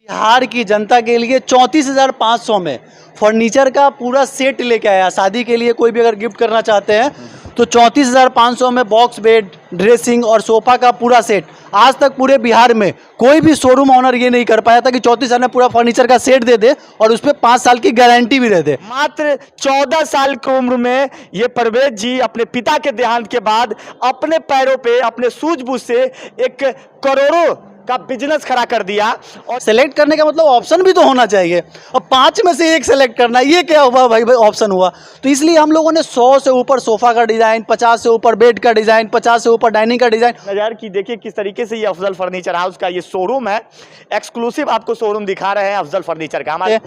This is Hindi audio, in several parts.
बिहार की जनता के लिए 34,500 में फर्नीचर का पूरा सेट लेके आया। शादी के लिए कोई भी अगर गिफ्ट करना चाहते हैं तो 34,500 में बॉक्स बेड, ड्रेसिंग और सोफा का पूरा सेट। आज तक पूरे बिहार में कोई भी शोरूम ओनर ये नहीं कर पाया था कि 34,000 में पूरा फर्नीचर का सेट दे दे और उस पर 5 साल की गारंटी भी दे दे। मात्र 14 साल की उम्र में ये परवेज जी अपने पिता के देहांत के बाद अपने पैरों पे अपने सूझबूझ से एक करोड़ों का बिजनेस खड़ा कर दिया। और सेलेक्ट करने का मतलब ऑप्शन भी तो होना चाहिए। अब 5 में से एक सेलेक्ट करना, ये क्या हुआ भाई ऑप्शन हुआ। तो इसलिए हम लोगों ने 100 से ऊपर सोफा का डिज़ाइन, 50 से ऊपर बेड का डिज़ाइन, 50 से ऊपर डाइनिंग का डिज़ाइन। नज़र की देखिए किस तरीके से ये अफजल फर्नीचर हाउस का ये शोरूम है। एक्सक्लूसिव आपको शोरूम दिखा रहे हैं अफजल फर्नीचर का। हमारे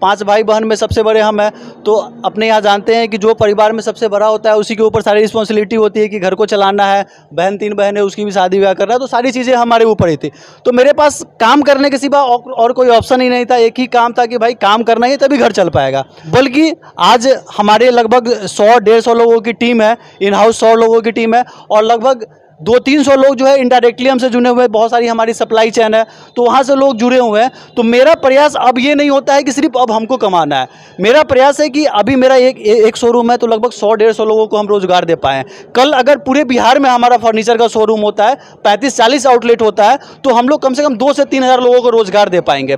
5 भाई बहन में सबसे बड़े हम हैं, तो अपने यहाँ जानते हैं कि जो परिवार में सबसे बड़ा होता है उसी के ऊपर सारी रिस्पॉन्सिबिलिटी होती है कि घर को चलाना है। बहन 3 बहन है, उसकी भी शादी ब्याह करना है, तो सारी चीज़ें हमारे ऊपर ही थी। तो मेरे पास काम करने के सिवा और कोई ऑप्शन ही नहीं था। एक ही काम था कि भाई काम करना ही तभी घर चल पाएगा। बल्कि आज हमारे लगभग 100-150 लोगों की टीम है, इन हाउस 100 लोगों की टीम है और लगभग 200-300 लोग जो है इनडायरेक्टली हमसे जुड़े हुए हैं। बहुत सारी हमारी सप्लाई चेन है, तो वहाँ से लोग जुड़े हुए हैं। तो मेरा प्रयास अब ये नहीं होता है कि सिर्फ अब हमको कमाना है। मेरा प्रयास है कि अभी मेरा एक शोरूम है तो लगभग 100-150 लोगों को हम रोज़गार दे पाएँ। कल अगर पूरे बिहार में हमारा फर्नीचर का शोरूम होता है, 35-40 आउटलेट होता है, तो हम लोग कम से कम 2 से 3 हज़ार लोगों को रोज़गार दे पाएंगे।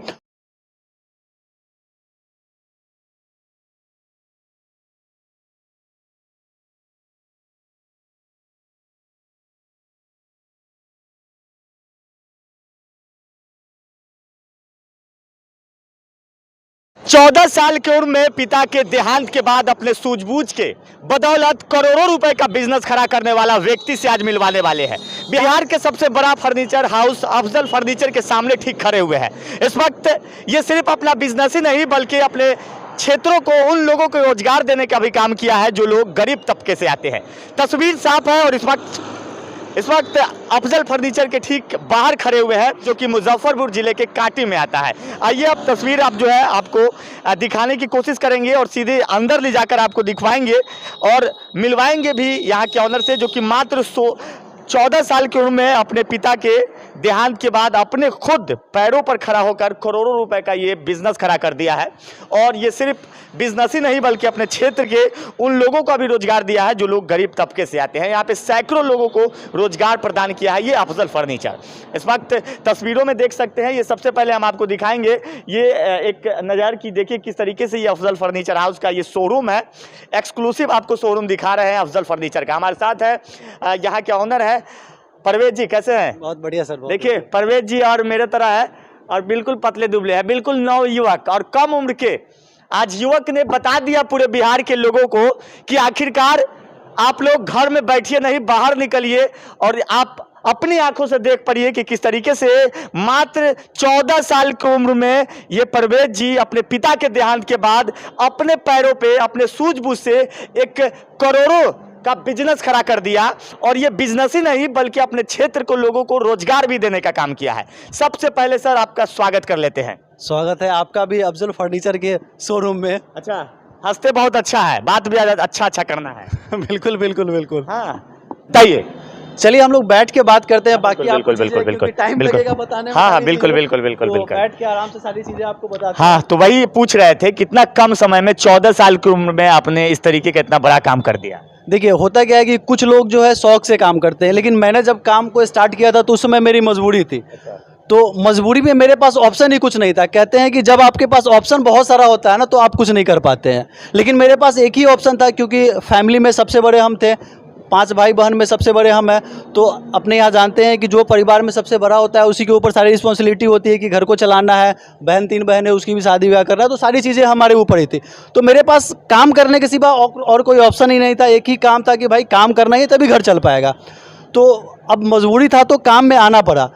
14 साल की उम्र में पिता के देहांत के बाद अपने सूझबूझ के बदौलत करोड़ों रुपए का बिजनेस खड़ा करने वाला व्यक्ति से आज मिलवाने वाले हैं। बिहार के सबसे बड़ा फर्नीचर हाउस अफजल फर्नीचर के सामने ठीक खड़े हुए हैं। इस वक्त ये सिर्फ अपना बिजनेस ही नहीं बल्कि अपने क्षेत्रों को उन लोगों को रोजगार देने का भी काम किया है जो लोग गरीब तबके से आते हैं। तस्वीर साफ है और इस वक्त अफजल फर्नीचर के ठीक बाहर खड़े हुए हैं जो कि मुजफ्फरपुर जिले के कांटी में आता है। आइए अब तस्वीर आप जो है आपको दिखाने की कोशिश करेंगे और सीधे अंदर ले जाकर आपको दिखवाएंगे और मिलवाएंगे भी यहाँ के ऑनर से, जो कि मात्र 14 साल की उम्र में अपने पिता के देहांत के बाद अपने खुद पैरों पर खड़ा होकर करोड़ों रुपए का ये बिजनेस खड़ा कर दिया है। और ये सिर्फ बिजनेस ही नहीं बल्कि अपने क्षेत्र के उन लोगों का भी रोजगार दिया है जो लोग गरीब तबके से आते हैं। यहाँ पे सैकड़ों लोगों को रोजगार प्रदान किया है ये अफजल फर्नीचर। इस वक्त तस्वीरों में देख सकते हैं, ये सबसे पहले हम आपको दिखाएंगे। ये एक नज़र की देखिए किस तरीके से ये अफजल फर्नीचर हाउस का ये शोरूम है। एक्सक्लूसिव आपको शोरूम दिखा रहे हैं अफजल फर्नीचर का। हमारे साथ है यहाँ के ऑनर है परवेज जी। कैसे हैं? बहुत बढ़िया सर। देखिए परवेज जी और मेरे तरह है और बिल्कुल पतले दुबले हैं, बिल्कुल नवयुवक और कम उम्र के आज युवक ने बता दिया पूरे बिहार के लोगों को कि आखिरकार आप लोग घर में बैठिए नहीं, बाहर निकलिए और आप अपनी आंखों से देख पड़िए कि किस तरीके से मात्र 14 साल की उम्र में ये परवेज जी अपने पिता के देहांत के बाद अपने पैरों पे अपने सूझबूझ से एक करोड़ों का बिजनेस खड़ा कर दिया। और ये बिजनेस ही नहीं बल्कि अपने क्षेत्र को लोगों को रोजगार भी देने का काम किया है। सबसे पहले सर आपका स्वागत कर लेते हैं। स्वागत है आपका भी अफजल फर्नीचर के शोरूम में। अच्छा, हंसते बहुत अच्छा है, बात भी अच्छा करना है। बिल्कुल बिल्कुल बिल्कुल। हाँ बताइए। चलिए हम लोग बैठ के बात करते हैं, बाकी बिल्कुल बिल्कुल बिल्कुल टाइम लगेगा बताने में। हाँ बिल्कुल बिल्कुल बिल्कुल तो बिल्कुल बैठ के आराम से सारी चीजें आपको बताते हैं। हाँ तो वही पूछ रहे थे कितना कम समय में 14 साल की उम्र में आपने इस तरीके का इतना बड़ा काम कर दिया। देखिए होता क्या है कि कुछ लोग जो है शौक से काम करते हैं, लेकिन मैंने जब काम को स्टार्ट किया था तो उस समय मेरी मजबूरी थी। तो मजबूरी में मेरे पास ऑप्शन ही कुछ नहीं था। कहते हैं कि जब आपके पास ऑप्शन बहुत सारा होता है ना तो आप कुछ नहीं कर पाते हैं, लेकिन मेरे पास एक ही ऑप्शन था क्योंकि फैमिली में सबसे बड़े हम थे। 5 भाई बहन में सबसे बड़े हम हैं, तो अपने यहाँ जानते हैं कि जो परिवार में सबसे बड़ा होता है उसी के ऊपर सारी रिस्पॉन्सिबिलिटी होती है कि घर को चलाना है। बहन 3 बहन है, उसकी भी शादी ब्याह करना है, तो सारी चीज़ें हमारे ऊपर ही थी। तो मेरे पास काम करने के सिवा और कोई ऑप्शन ही नहीं था। एक ही काम था कि भाई काम करना ही तभी घर चल पाएगा। तो अब मजबूरी था तो काम में आना पड़ा।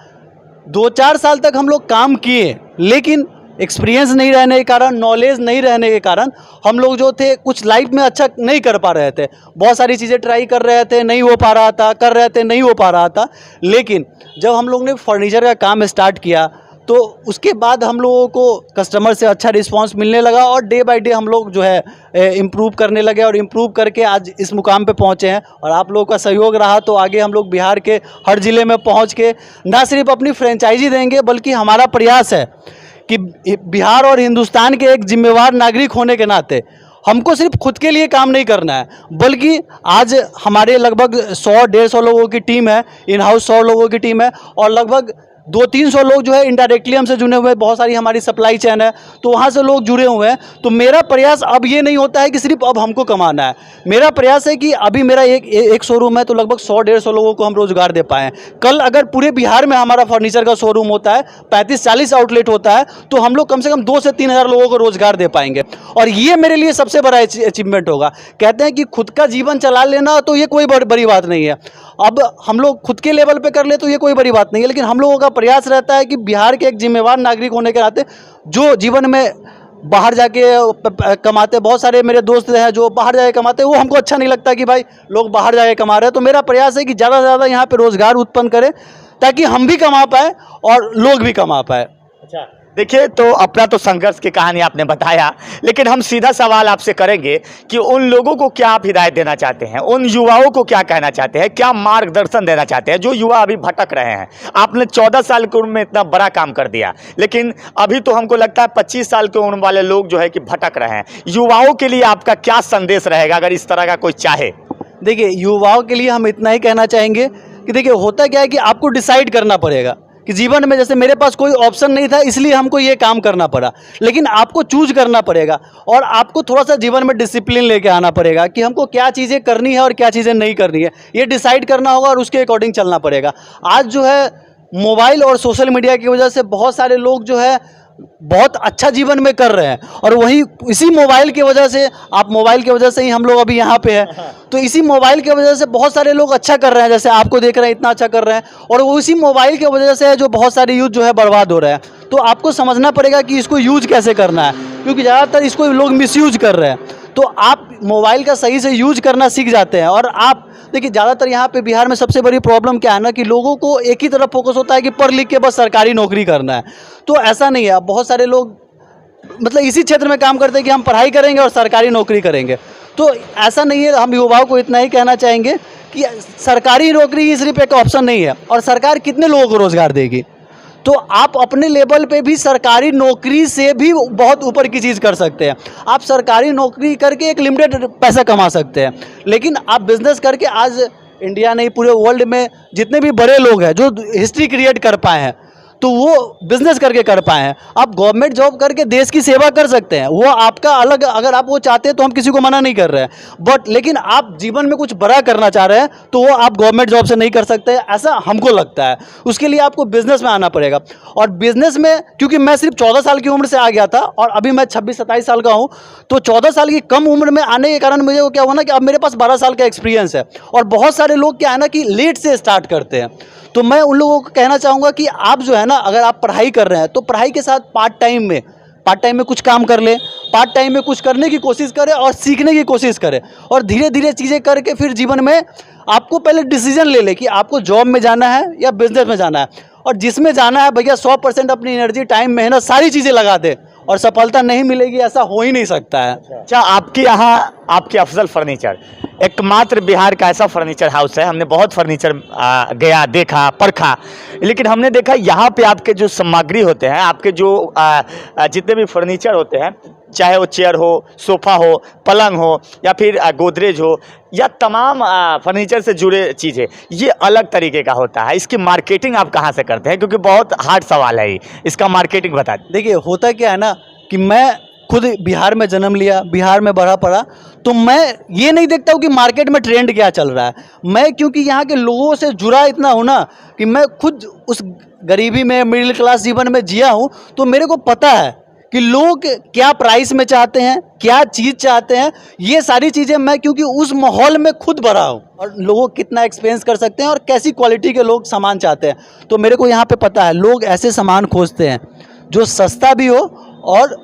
2-4 साल तक हम लोग काम किए, लेकिन एक्सपीरियंस नहीं रहने के कारण, नॉलेज नहीं रहने के कारण हम लोग जो थे कुछ लाइफ में अच्छा नहीं कर पा रहे थे। बहुत सारी चीज़ें ट्राई कर रहे थे, नहीं हो पा रहा था, कर रहे थे, नहीं हो पा रहा था। लेकिन जब हम लोग ने फर्नीचर का काम स्टार्ट किया तो उसके बाद हम लोगों को कस्टमर से अच्छा रिस्पांस मिलने लगा और डे बाय डे हम लोग जो है इम्प्रूव करने लगे और इम्प्रूव करके आज इस मुकाम पे पहुँचे हैं। और आप लोगों का सहयोग रहा तो आगे हम लोग बिहार के हर ज़िले में पहुँच के ना सिर्फ अपनी फ्रेंचाइजी देंगे, बल्कि हमारा प्रयास है कि बिहार और हिंदुस्तान के एक जिम्मेवार नागरिक होने के नाते हमको सिर्फ खुद के लिए काम नहीं करना है, बल्कि आज हमारे लगभग 100-150 लोगों की टीम है, इन हाउस 100 लोगों की टीम है, और लगभग 200-300 लोग जो है इनडायरेक्टली हमसे जुड़े हुए हैं। बहुत सारी हमारी सप्लाई चेन है, तो वहाँ से लोग जुड़े हुए हैं। तो मेरा प्रयास अब ये नहीं होता है कि सिर्फ अब हमको कमाना है, मेरा प्रयास है कि अभी मेरा एक शोरूम है तो लगभग 100-150 लोगों को हम रोज़गार दे पाएँ। कल अगर पूरे बिहार में हमारा फर्नीचर का शोरूम होता है, 35-40 आउटलेट होता है, तो हम लोग कम से कम 2 से 3 हज़ार लोगों को रोज़गार दे पाएंगे, और ये मेरे लिए सबसे बड़ा अचीवमेंट होगा। कहते हैं कि खुद का जीवन चला लेना तो ये कोई बड़ी बात नहीं है। अब हम लोग खुद के लेवल पे कर ले तो ये कोई बड़ी बात नहीं है, लेकिन हम लोगों का प्रयास रहता है कि बिहार के एक जिम्मेवार नागरिक होने के नाते जो जीवन में बाहर जाके कमाते, बहुत सारे मेरे दोस्त हैं जो बाहर जाके कमाते, वो हमको अच्छा नहीं लगता कि भाई लोग बाहर जाके कमा रहे हैं। तो मेरा प्रयास है कि ज़्यादा से ज़्यादा यहाँ पे रोज़गार उत्पन्न करें ताकि हम भी कमा पाए और लोग भी कमा पाए। अच्छा, देखिए, तो अपना तो संघर्ष की कहानी आपने बताया, लेकिन हम सीधा सवाल आपसे करेंगे कि उन लोगों को क्या आप हिदायत देना चाहते हैं, उन युवाओं को क्या कहना चाहते हैं, क्या मार्गदर्शन देना चाहते हैं जो युवा अभी भटक रहे हैं। आपने 14 साल की उम्र में इतना बड़ा काम कर दिया, लेकिन अभी तो हमको लगता है 25 साल की उम्र वाले लोग जो है कि भटक रहे हैं। युवाओं के लिए आपका क्या संदेश रहेगा अगर इस तरह का कोई चाहे? देखिए, युवाओं के लिए हम इतना ही कहना चाहेंगे कि देखिए होता क्या है कि आपको डिसाइड करना पड़ेगा कि जीवन में, जैसे मेरे पास कोई ऑप्शन नहीं था इसलिए हमको ये काम करना पड़ा, लेकिन आपको चूज करना पड़ेगा और आपको थोड़ा सा जीवन में डिसिप्लिन लेके आना पड़ेगा कि हमको क्या चीज़ें करनी है और क्या चीज़ें नहीं करनी है, ये डिसाइड करना होगा और उसके अकॉर्डिंग चलना पड़ेगा। आज जो है मोबाइल और सोशल मीडिया की वजह से बहुत सारे लोग जो है बहुत अच्छा जीवन में कर रहे हैं, और वही इसी मोबाइल की वजह से, आप मोबाइल की वजह से ही हम लोग अभी यहाँ पे हैं, तो इसी मोबाइल की वजह से बहुत सारे लोग अच्छा कर रहे हैं, जैसे आपको देख रहे हैं इतना अच्छा कर रहे हैं, और वो इसी मोबाइल की वजह से है जो बहुत सारे यूथ जो है बर्बाद हो रहे हैं। तो आपको समझना पड़ेगा कि इसको यूज कैसे करना है, क्योंकि ज़्यादातर इसको लोग मिसयूज कर रहे हैं। तो आप मोबाइल का सही से यूज करना सीख जाते हैं। और आप देखिए, ज़्यादातर यहाँ पे बिहार में सबसे बड़ी प्रॉब्लम क्या है ना कि लोगों को एक ही तरफ फोकस होता है कि पढ़ लिख के बस सरकारी नौकरी करना है। तो ऐसा नहीं है, बहुत सारे लोग मतलब इसी क्षेत्र में काम करते हैं कि हम पढ़ाई करेंगे और सरकारी नौकरी करेंगे। तो ऐसा नहीं है। हम युवाओं को इतना ही कहना चाहेंगे कि सरकारी नौकरी ही सिर्फ एक ऑप्शन नहीं है, और सरकार कितने लोगों को रोज़गार देगी। तो आप अपने लेवल पे भी सरकारी नौकरी से भी बहुत ऊपर की चीज़ कर सकते हैं। आप सरकारी नौकरी करके एक लिमिटेड पैसा कमा सकते हैं, लेकिन आप बिजनेस करके आज इंडिया नहीं पूरे वर्ल्ड में जितने भी बड़े लोग हैं जो हिस्ट्री क्रिएट कर पाए हैं, तो वो बिजनेस करके कर पाए हैं। आप गवर्नमेंट जॉब करके देश की सेवा कर सकते हैं, वो आपका अलग, अगर आप वो चाहते हैं तो हम किसी को मना नहीं कर रहे हैं, बट लेकिन आप जीवन में कुछ बड़ा करना चाह रहे हैं तो वो आप गवर्नमेंट जॉब से नहीं कर सकते, ऐसा हमको लगता है। उसके लिए आपको बिजनेस में आना पड़ेगा। और बिजनेस में, क्योंकि मैं सिर्फ 14 साल की उम्र से आ गया था और अभी मैं 26-27 साल का हूँ, तो 14 साल की कम उम्र में आने के कारण मुझे क्या हुआ ना कि अब मेरे पास 12 साल का एक्सपीरियंस है। और बहुत सारे लोग क्या है ना कि लेट से स्टार्ट करते हैं। तो मैं उन लोगों को कहना चाहूँगा कि आप जो है ना, अगर आप पढ़ाई कर रहे हैं तो पढ़ाई के साथ पार्ट टाइम में कुछ काम कर ले, पार्ट टाइम में कुछ करने की कोशिश करें और सीखने की कोशिश करें, और धीरे धीरे चीज़ें करके फिर जीवन में आपको पहले डिसीजन ले कि आपको जॉब में जाना है या बिजनेस में जाना है। और जिसमें जाना है भैया 100% अपनी एनर्जी, टाइम, मेहनत, सारी चीज़ें लगा दे, और सफलता नहीं मिलेगी ऐसा हो ही नहीं सकता है। अच्छा, आपके यहाँ आपके अफजल फर्नीचर एकमात्र बिहार का ऐसा फर्नीचर हाउस है। हमने बहुत फर्नीचर गया, देखा, परखा, लेकिन हमने देखा यहाँ पे आपके जो सामग्री होते हैं, आपके जो जितने भी फर्नीचर होते हैं, चाहे वो चेयर हो, सोफ़ा हो, पलंग हो, या फिर गोदरेज हो, या तमाम फर्नीचर से जुड़े चीज़ें, ये अलग तरीके का होता है। इसकी मार्केटिंग आप कहाँ से करते हैं, क्योंकि बहुत हार्ड सवाल है ये, इसका मार्केटिंग बता दें। देखिए, होता क्या है ना कि मैं खुद बिहार में जन्म लिया, बिहार में बड़ा पड़ा, तो मैं ये नहीं देखता हूँ कि मार्केट में ट्रेंड क्या चल रहा है। मैं क्योंकि यहाँ के लोगों से जुड़ा इतना हूँ ना कि मैं खुद उस गरीबी में, मिडिल क्लास जीवन में जिया हूँ, तो मेरे को पता है कि लोग क्या प्राइस में चाहते हैं, क्या चीज़ चाहते हैं। ये सारी चीज़ें मैं क्योंकि उस माहौल में खुद बड़ा हूँ, और लोग कितना एक्सपेंस कर सकते हैं और कैसी क्वालिटी के लोग सामान चाहते हैं, तो मेरे को यहाँ पे पता है। लोग ऐसे सामान खोजते हैं जो सस्ता भी हो, और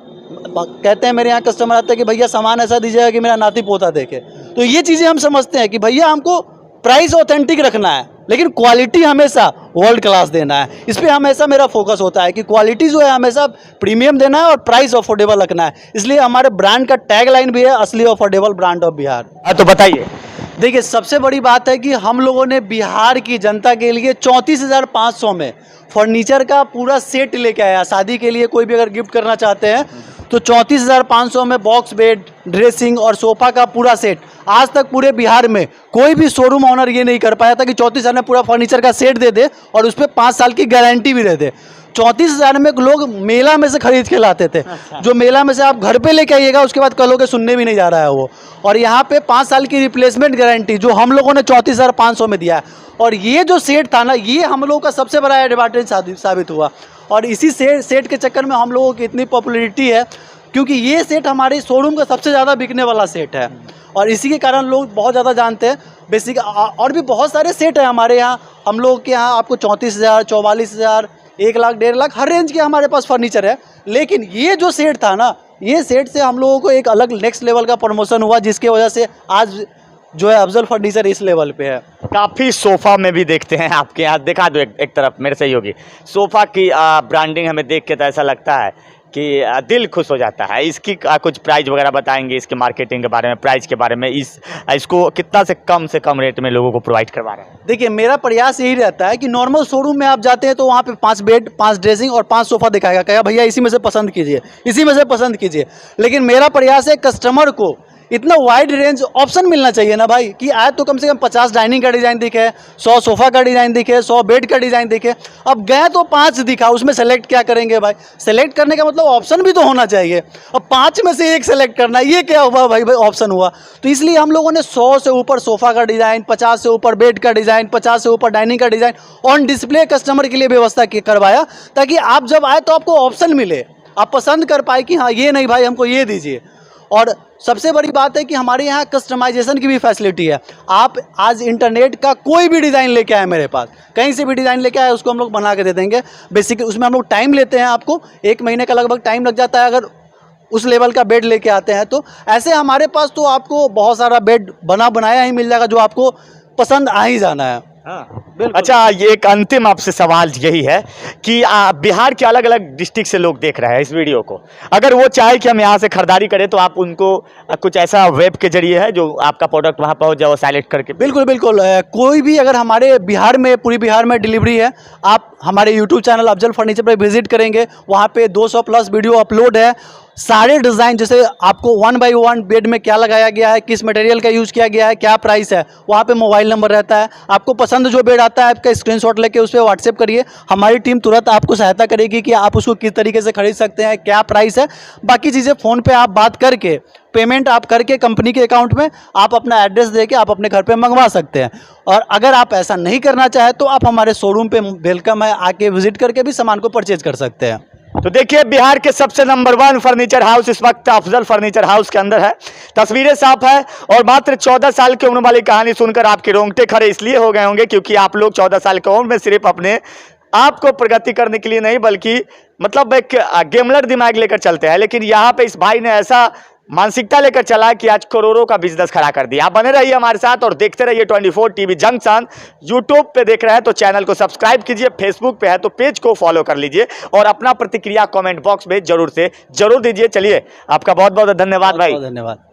कहते हैं, मेरे यहाँ कस्टमर आते हैं कि भैया सामान ऐसा दीजिएगा कि मेरा नाती पोता देखे। तो ये चीज़ें हम समझते हैं कि भैया हमको प्राइस ऑथेंटिक रखना है, लेकिन क्वालिटी हमेशा वर्ल्ड क्लास देना है। इस पर हमेशा मेरा फोकस होता है कि क्वालिटी जो है हमेशा प्रीमियम देना है और प्राइस अफोर्डेबल रखना है। इसलिए हमारे ब्रांड का टैग लाइन भी है, असली अफोर्डेबल ब्रांड ऑफ बिहार। तो बताइए। देखिए, सबसे बड़ी बात है कि हम लोगों ने बिहार की जनता के लिए 34,500 में फर्नीचर का पूरा सेट लेके आया। शादी के लिए कोई भी अगर गिफ्ट करना चाहते हैं तो 34,500 में बॉक्स बेड, ड्रेसिंग और सोफ़ा का पूरा सेट। आज तक पूरे बिहार में कोई भी शोरूम ऑनर ये नहीं कर पाया था कि 34,000 में पूरा फर्नीचर का सेट दे दे और उस पर 5 साल की गारंटी भी दे दे। 34,000 में लोग मेला में से खरीद के लाते थे। जो मेला में से आप घर पे लेके आइएगा उसके बाद कलोगे सुनने भी नहीं जा रहा है वो। और यहाँ पे 5 साल की रिप्लेसमेंट गारंटी जो हम लोगों ने 34,500 में दिया है। और ये जो सेट था ना, ये हम लोगों का सबसे बड़ा एडवांटेज साबित हुआ। और इसी सेट के चक्कर में हम लोगों की इतनी पॉपुलैरिटी है, क्योंकि ये सेट हमारे शोरूम का सबसे ज़्यादा बिकने वाला सेट है और इसी के कारण लोग बहुत ज़्यादा जानते हैं। बेसिक और भी बहुत सारे सेट हैं हमारे यहाँ। हम लोग के यहाँ आपको 34,000, 44,000, 1 लाख, 1.5 लाख हर रेंज के हमारे पास फर्नीचर है। लेकिन ये जो सेट था ना, ये सेट से हम लोगों को एक अलग नेक्स्ट लेवल का प्रमोशन हुआ, जिसके वजह से आज जो है अफजल फर्नीचर इस लेवल पे है। काफ़ी सोफ़ा में भी देखते हैं आपके यहाँ, दिखा दो एक तरफ मेरे से योगी। सोफ़ा की ब्रांडिंग हमें देख के तो ऐसा लगता है कि दिल खुश हो जाता है। इसकी कुछ प्राइस वगैरह बताएंगे, इसके मार्केटिंग के बारे में, प्राइस के बारे में, इसको कितना से कम रेट में लोगों को प्रोवाइड करवा रहे हैं? देखिए, मेरा प्रयास यही रहता है कि नॉर्मल शोरूम में आप जाते हैं तो वहाँ पे 5 बेड, 5 ड्रेसिंग और 5 सोफ़ा दिखाएगा, कहेगा भैया इसी में से पसंद कीजिए, इसी में से पसंद कीजिए। लेकिन मेरा प्रयास है कस्टमर को इतना वाइड रेंज ऑप्शन मिलना चाहिए ना भाई, कि आज तो कम से कम 50 डाइनिंग का डिज़ाइन दिखे, 100 सोफ़ा का डिज़ाइन दिखे, 100 बेड का डिज़ाइन दिखे। अब गए तो 5 दिखा, उसमें सेलेक्ट क्या करेंगे भाई? सेलेक्ट करने का मतलब ऑप्शन भी तो होना चाहिए। अब 5 में से 1 सेलेक्ट करना, ये क्या हुआ भाई ऑप्शन हुआ? तो इसलिए हम लोगों ने 100 से ऊपर सोफ़ा का डिज़ाइन, 50 से ऊपर बेड का डिज़ाइन, 50 से ऊपर डाइनिंग का डिज़ाइन ऑन डिस्प्ले कस्टमर के लिए व्यवस्था करवाया, ताकि आप जब आए तो आपको ऑप्शन मिले, आप पसंद कर पाए कि हाँ ये नहीं भाई हमको ये दीजिए। और सबसे बड़ी बात है कि हमारे यहाँ कस्टमाइजेशन की भी फैसिलिटी है। आप आज इंटरनेट का कोई भी डिज़ाइन लेके आए मेरे पास, कहीं से भी डिज़ाइन लेके आए, उसको हम लोग बना के दे देंगे। बेसिक उसमें हम लोग टाइम लेते हैं, आपको 1 महीने का लगभग टाइम लग जाता है अगर उस लेवल का बेड लेके आते हैं तो। ऐसे हमारे पास तो आपको बहुत सारा बेड बनाया ही मिल जाएगा, जो आपको पसंद आ ही जाना है। हाँ, अच्छा, ये एक अंतिम आपसे सवाल यही है कि बिहार के अलग अलग डिस्ट्रिक्ट से लोग देख रहे हैं इस वीडियो को। अगर वो चाहे कि हम यहाँ से खरीदारी करें तो आप उनको कुछ ऐसा वेब के जरिए है जो आपका प्रोडक्ट वहाँ पहुँच जाए, वो सेलेक्ट करके? बिल्कुल बिल्कुल, कोई भी अगर हमारे बिहार में, पूरी बिहार में डिलीवरी है। आप हमारे यूट्यूब चैनल अफजल फर्नीचर पर विजिट करेंगे, वहाँ पे 200+ वीडियो अपलोड है। सारे डिज़ाइन, जैसे आपको 1 बाई 1 बेड में क्या लगाया गया है, किस मटेरियल का यूज़ किया गया है, क्या प्राइस है, वहाँ पे मोबाइल नंबर रहता है। आपको पसंद जो बेड आता है आपका स्क्रीनशॉट लेके उस पर व्हाट्सएप करिए, हमारी टीम तुरंत आपको सहायता करेगी कि आप उसको किस तरीके से खरीद सकते हैं, क्या प्राइस है। बाकी चीज़ें फ़ोन पे आप बात करके, पेमेंट आप करके कंपनी के अकाउंट में आप अपना एड्रेस देके आप अपने घर पे मंगवा सकते हैं। और अगर आप ऐसा नहीं करना चाहे तो आप हमारे शोरूम पे वेलकम है, आके विजिट करके भी सामान को परचेज कर सकते हैं। तो देखिए, बिहार के सबसे नंबर 1 फर्नीचर हाउस इस वक्त अफजल फर्नीचर हाउस के अंदर है। तस्वीरें साफ है और मात्र 14 साल की उम्र वाली कहानी सुनकर आपके रोंगटे खड़े इसलिए हो गए होंगे क्योंकि आप लोग 14 साल की उम्र में सिर्फ अपने आपको प्रगति करने के लिए नहीं, बल्कि मतलब एक गेमलर दिमाग लेकर चलते हैं। लेकिन यहाँ पे इस भाई ने ऐसा मानसिकता लेकर चला कि आज करोड़ों का बिजनेस खड़ा कर दिया। आप बने रहिए हमारे साथ और देखते रहिए 24 टीवी जंक्शन। यूट्यूब पे देख रहे हैं तो चैनल को सब्सक्राइब कीजिए, फेसबुक पे है तो पेज को फॉलो कर लीजिए और अपना प्रतिक्रिया कमेंट बॉक्स में जरूर दीजिए। चलिए, आपका बहुत बहुत धन्यवाद भाई। धन्यवाद।